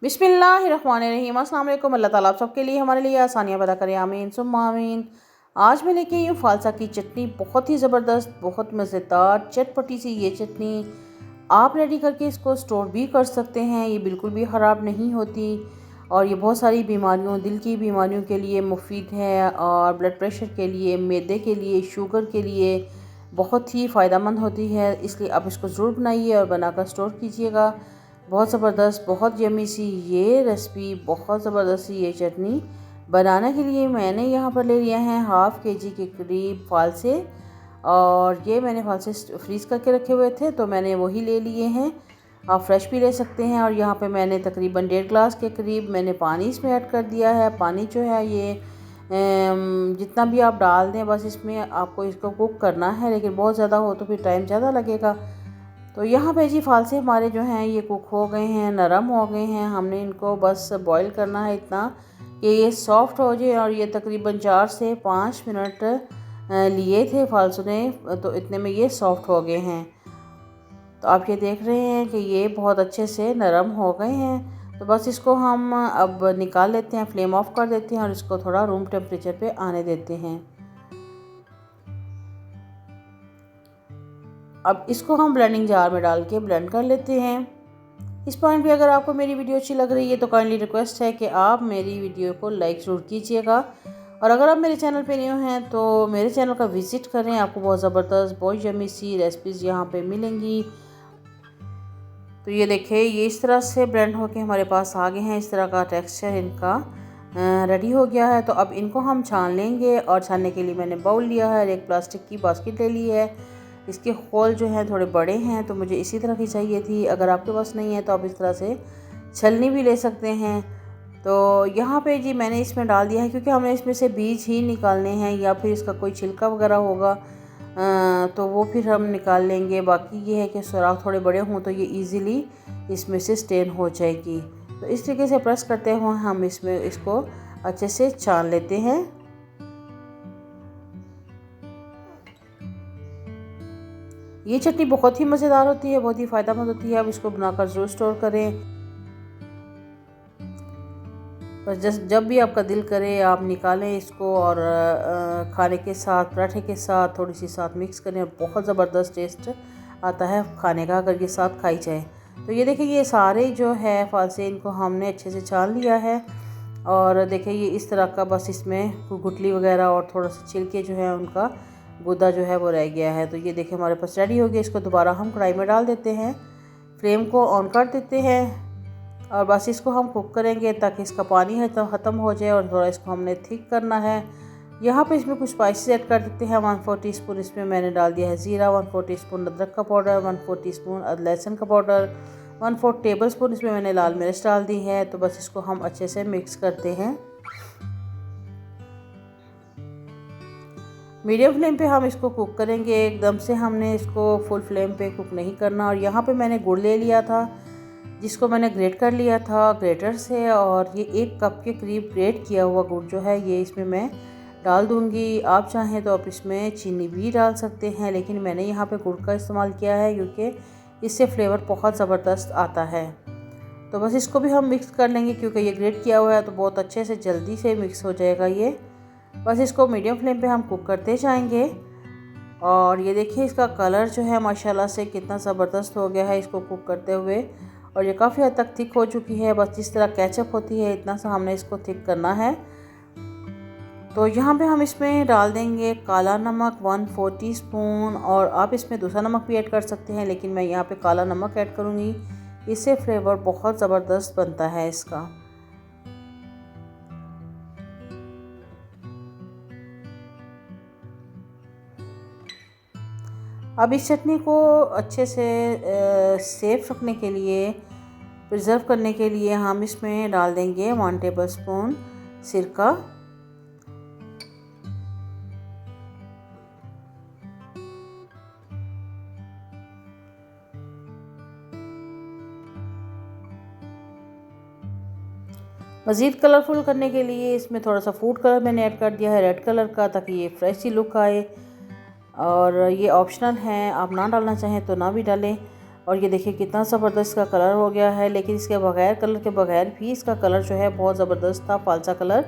बिस्मिल्लाहिर्रहमानिर्रहीम। अस्सलाम वालेकुम। अल्लाह ताला आप सबके लिए हमारे लिए आसानियाँ पैदा करे, आमीन सुम्मा आमीन। आज मैं लेके आई हूँ फालसा की चटनी। बहुत ही ज़बरदस्त, बहुत मज़ेदार, चटपटी सी ये चटनी आप रेडी करके इसको स्टोर भी कर सकते हैं। ये बिल्कुल भी ख़राब नहीं होती और ये बहुत सारी बीमारियों, दिल की बीमारियों के लिए मुफीद है और ब्लड प्रेशर के लिए, मैदे के लिए, शुगर के लिए बहुत ही फ़ायदेमंद होती है। इसलिए आप इसको ज़रूर बनाइए और बनाकर स्टोर कीजिएगा। बहुत ज़बरदस्त, बहुत यमी सी ये रेसिपी, बहुत ज़बरदस्त सी ये चटनी बनाने के लिए मैंने यहाँ पर ले लिया है हाफ़ केजी के करीब फालसे। और ये मैंने फालसे फ्रीज़ करके रखे हुए थे तो मैंने वही ले लिए हैं। आप फ्रेश भी ले सकते हैं। और यहाँ पे मैंने तकरीबन 1.5 गिलास के करीब मैंने पानी इसमें ऐड कर दिया है। पानी जो है ये जितना भी आप डाल दें, बस इसमें आपको इसको कुक करना है, लेकिन बहुत ज़्यादा हो तो फिर टाइम ज़्यादा लगेगा। तो यहाँ पे जी फालसे हमारे जो हैं ये कुक हो गए हैं, नरम हो गए हैं। हमने इनको बस बॉईल करना है इतना कि ये सॉफ्ट हो जाए। और ये तकरीबन 4 से 5 मिनट लिए थे फालसों ने, तो इतने में ये सॉफ्ट हो गए हैं। तो आप ये देख रहे हैं कि ये बहुत अच्छे से नरम हो गए हैं। तो बस इसको हम अब निकाल लेते हैं, फ्लेम ऑफ कर देते हैं और इसको थोड़ा रूम टेम्परेचर पे आने देते हैं। अब इसको हम ब्लेंडिंग जार में डाल के ब्लेंड कर लेते हैं। इस पॉइंट पे अगर आपको मेरी वीडियो अच्छी लग रही है तो काइंडली रिक्वेस्ट है कि आप मेरी वीडियो को लाइक ज़रूर कीजिएगा। और अगर आप मेरे चैनल पे न्यू हैं तो मेरे चैनल का विज़िट करें। आपको बहुत ज़बरदस्त, बहुत यमी सी रेसिपीज़ यहाँ पे मिलेंगी। तो ये देखिए, ये इस तरह से ब्लेंड होके हमारे पास आ गए हैं। इस तरह का टेक्सचर इनका रेडी हो गया है। तो अब इनको हम छान लेंगे। और छानने के लिए मैंने बाउल लिया है और एक प्लास्टिक की बास्केट ले ली है। इसके होल जो हैं थोड़े बड़े हैं तो मुझे इसी तरह की चाहिए थी। अगर आपके पास नहीं है तो आप इस तरह से छलनी भी ले सकते हैं। तो यहाँ पे जी मैंने इसमें डाल दिया है, क्योंकि हमें इसमें से बीज ही निकालने हैं या फिर इसका कोई छिलका वगैरह होगा तो वो फिर हम निकाल लेंगे। बाकी ये है कि सुराख थोड़े बड़े हों तो ये ईज़िली इसमें से स्टेन हो जाएगी। तो इस तरीके से प्रेस करते हुए हम इसमें इसको अच्छे से छान लेते हैं। ये चटनी बहुत ही मज़ेदार होती है, बहुत ही फ़ायदेमंद होती है। आप इसको बनाकर ज़रूर स्टोर करें। बस जब भी आपका दिल करे आप निकालें इसको और खाने के साथ, पराठे के साथ थोड़ी सी साथ मिक्स करें और बहुत ज़बरदस्त टेस्ट आता है खाने का अगर ये साथ खाई जाए। तो ये देखिए, ये सारे जो है फालसे इनको हमने अच्छे से छान लिया है। और देखिए ये इस तरह का, बस इसमें गुठली वगैरह और थोड़ा सा छिलके जो है उनका गुदा जो है वो रह गया है। तो ये देखिए हमारे पास रेडी हो गया। इसको दोबारा हम कढ़ाई में डाल देते हैं, फ्लेम को ऑन कर देते हैं और बस इसको हम कुक करेंगे ताकि इसका पानी ख़त्म हो जाए। और थोड़ा इसको हमने थिक करना है। यहाँ पे इसमें कुछ स्पाइसेस ऐड कर देते हैं। 1/4 टीस्पून इसमें मैंने डाल दिया है ज़ीरा, 1/4 टीस्पून अदरक का पाउडर, 1/4 टीस्पून लहसुन का पाउडर, 1/4 टेबल स्पून इसमें मैंने लाल मिर्च डाल दी है। तो बस इसको हम अच्छे से मिक्स करते हैं। मीडियम फ्लेम पे हम इसको कुक करेंगे, एकदम से हमने इसको फुल फ्लेम पे कुक नहीं करना। और यहाँ पे मैंने गुड़ ले लिया था जिसको मैंने ग्रेट कर लिया था ग्रेटर से। और ये 1 कप के करीब ग्रेट किया हुआ गुड़ जो है ये इसमें मैं डाल दूँगी। आप चाहें तो आप इसमें चीनी भी डाल सकते हैं, लेकिन मैंने यहाँ पे गुड़ का इस्तेमाल किया है क्योंकि इससे फ्लेवर बहुत ज़बरदस्त आता है। तो बस इसको भी हम मिक्स कर लेंगे, क्योंकि ये ग्रेट किया हुआ है तो बहुत अच्छे से जल्दी से मिक्स हो जाएगा ये। बस इसको मीडियम फ्लेम पे हम कुक करते जाएंगे। और ये देखिए इसका कलर जो है माशाल्लाह से कितना ज़बरदस्त हो गया है इसको कुक करते हुए। और ये काफ़ी हद तक थिक हो चुकी है। बस जिस तरह केचप होती है इतना सा हमने इसको थिक करना है। तो यहाँ पे हम इसमें डाल देंगे काला नमक 1/4 टीस्पून। और आप इसमें दूसरा नमक भी ऐड कर सकते हैं, लेकिन मैं यहाँ पे काला नमक ऐड करूँगी। इससे फ्लेवर बहुत ज़बरदस्त बनता है इसका। अब इस चटनी को अच्छे से सेफ रखने के लिए, प्रिज़र्व करने के लिए हम इसमें डाल देंगे 1 टेबल स्पून सिरका। मज़ीद कलरफुल करने के लिए इसमें थोड़ा सा फूड कलर मैंने ऐड कर दिया है, रेड कलर का, ताकि ये फ्रेश सी लुक आए। और ये ऑप्शनल है, आप ना डालना चाहें तो ना भी डालें। और ये देखिए कितना ज़बरदस्त का कलर हो गया है। लेकिन इसके बगैर, कलर के बगैर भी इसका कलर जो है बहुत ज़बरदस्त था, फालसा कलर।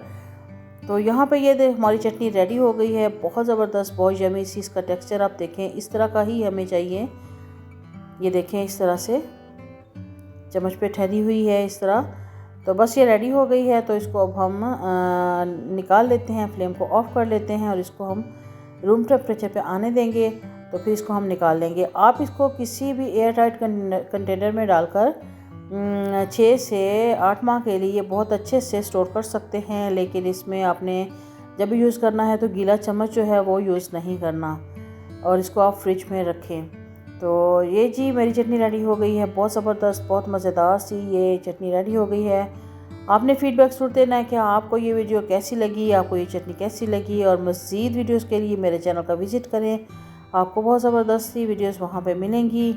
तो यहाँ पे ये हमारी चटनी रेडी हो गई है, बहुत ज़बरदस्त, बहुत यमी सी। इसका टेक्सचर आप देखें, इस तरह का ही हमें चाहिए। ये देखें इस तरह से चम्मच पे ठहरी हुई है इस तरह। तो बस ये रेडी हो गई है। तो इसको अब हम निकाल लेते हैं, फ्लेम को ऑफ कर लेते हैं और इसको हम रूम टेम्परेचर पे आने देंगे। तो फिर इसको हम निकाल लेंगे। आप इसको किसी भी एयर टाइट कंटेनर में डालकर 6 से 8 माह के लिए बहुत अच्छे से स्टोर कर सकते हैं। लेकिन इसमें आपने जब भी यूज़ करना है तो गीला चम्मच जो है वो यूज़ नहीं करना, और इसको आप फ्रिज में रखें। तो ये जी मेरी चटनी रेडी हो गई है, बहुत ज़बरदस्त, बहुत मज़ेदार सी ये चटनी रेडी हो गई है। आपने फीडबैक ज़रूर देना है कि आपको ये वीडियो कैसी लगी, आपको ये चटनी कैसी लगी। और मज़ीद वीडियोस के लिए मेरे चैनल का विज़िट करें, आपको बहुत ज़बरदस्त सी वीडियोस वहाँ पे मिलेंगी।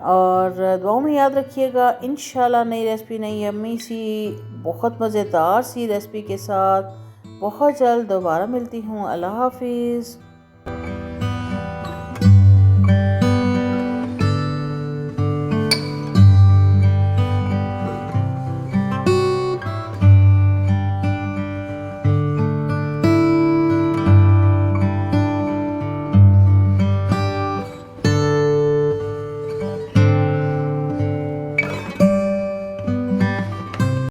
और दुआओं में याद रखिएगा, इंशाल्लाह नई रेसिपी, नई यम्मी सी, बहुत मज़ेदार सी रेसिपी के साथ बहुत जल्द दोबारा मिलती हूँ। अल्लाह हाफिज़।